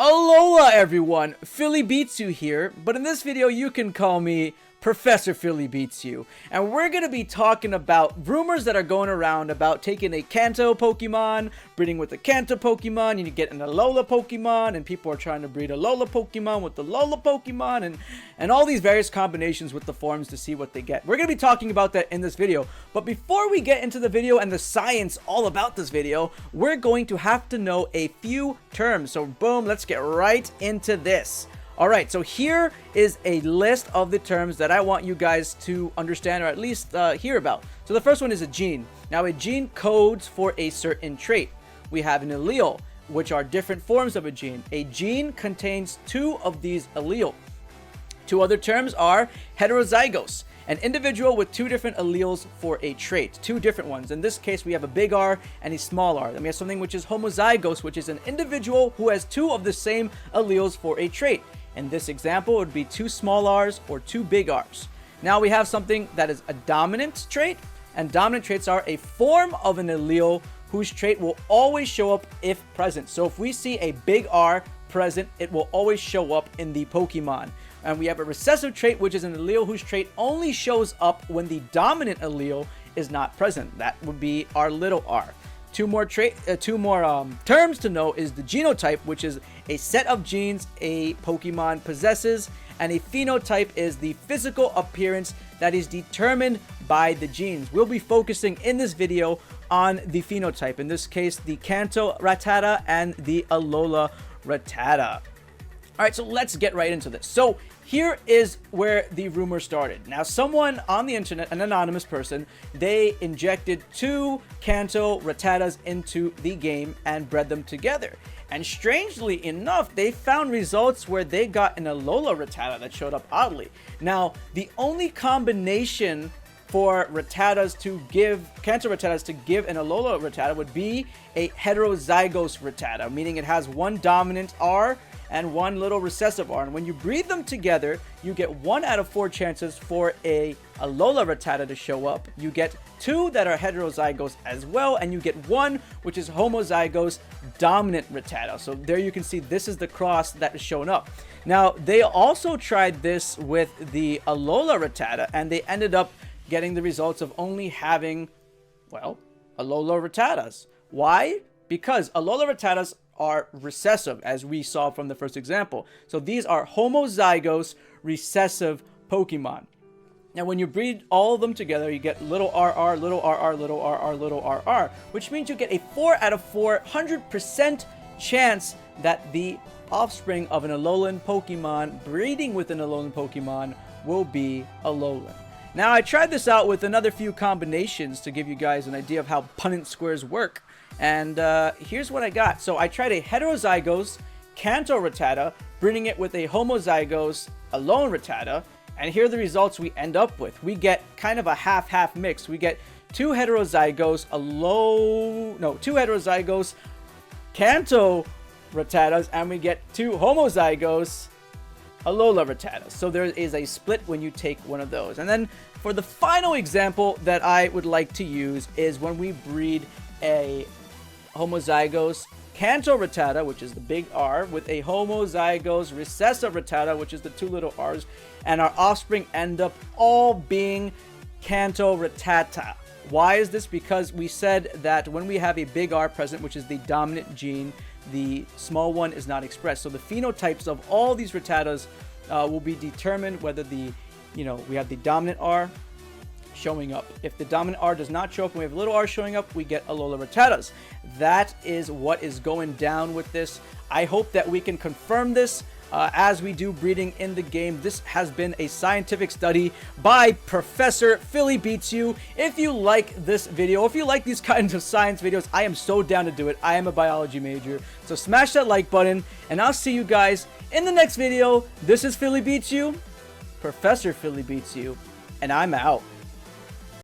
Alola everyone, PhillyBeatzU here, but in this video you can call me Professor PhillyBeatzU, and we're going to be talking about rumors that are going around about taking a Kanto Pokemon, breeding with a Kanto Pokemon, you get an Alola Pokemon, and people are trying to breed a Alola Pokemon with the Alola Pokemon, and all these various combinations with the forms to see what they get. We're going to be talking about that in this video, but before we get into the video and the science all about this video, we're going to have to know a few terms. So boom, let's get right into this. Alright, so here is a list of the terms that I want you guys to understand or at least hear about. So the first one is a gene. Now a gene codes for a certain trait. We have an allele, which are different forms of a gene. A gene contains two of these allele. Two other terms are heterozygous, an individual with two different alleles for a trait. Two different ones. In this case, we have a big R and a small r. Then we have something which is homozygous, which is an individual who has two of the same alleles for a trait. In this example, it would be two small r's or two big R's. Now we have something that is a dominant trait, and dominant traits are a form of an allele whose trait will always show up if present. So if we see a big R present, it will always show up in the Pokemon. And we have a recessive trait, which is an allele whose trait only shows up when the dominant allele is not present. That would be our little r. Two more terms to know is the genotype, which is a set of genes a Pokemon possesses, and a phenotype is the physical appearance that is determined by the genes. We'll be focusing in this video on the phenotype, in this case the Kanto Rattata and the Alola Rattata. Alright, so let's get right into this. So here is where the rumor started. Now, someone on the internet, an anonymous person, they injected two Kanto Rattatas into the game and bred them together. And strangely enough, they found results where they got an Alola Rattata that showed up oddly. Now, the only combination for Rattatas to give, Kanto Rattatas to give an Alola Rattata would be a heterozygous Rattata, meaning it has one dominant R and one little recessive R. And when you breed them together, you get 1 out of 4 chances for a Alola Rattata to show up. You get 2 that are heterozygous as well, and you get 1 which is homozygous dominant Rattata. So there you can see this is the cross that is showing up. Now, they also tried this with the Alola Rattata, and they ended up getting the results of only having, well, Alola Rattatas. Why? Because Alola Rattatas are recessive, as we saw from the first example. So these are homozygous recessive Pokemon. Now when you breed all of them together, you get little RR, little RR, little RR, little RR, which means you get a 4 out of 400% chance that the offspring of an Alolan Pokemon breeding with an Alolan Pokemon will be Alolan. Now I tried this out with another few combinations to give you guys an idea of how Punnett squares work. And here's what I got. So I tried a heterozygous Kanto Rattata, breeding it with a homozygous Alolan Rattata, and here are the results we end up with. We get kind of a half-half mix. We get two heterozygous Kanto Rattatas, and we get 2 homozygous Alola Rattatas. So there is a split when you take one of those. And then for the final example that I would like to use is when we breed a homozygous Kanto Rattata, which is the big R, with a homozygous recessive Rattata, which is the 2 little R's, and our offspring end up all being Kanto Rattata. Why is this? Because we said that when we have a big R present, which is the dominant gene, the small one is not expressed. So the phenotypes of all these Rattatas will be determined whether we have the dominant R showing up. If the dominant R does not show up and we have little r showing up, we get Alola Rattatas. That is what is going down with this. I hope that we can confirm this as we do breeding in the game. This has been a scientific study by Professor PhillyBeatzU. If you like this video, if you like these kinds of science videos, I am so down to do it. I am a biology major. So smash that like button, and I'll see you guys in the next video. This is PhillyBeatzU, Professor PhillyBeatzU, and I'm out.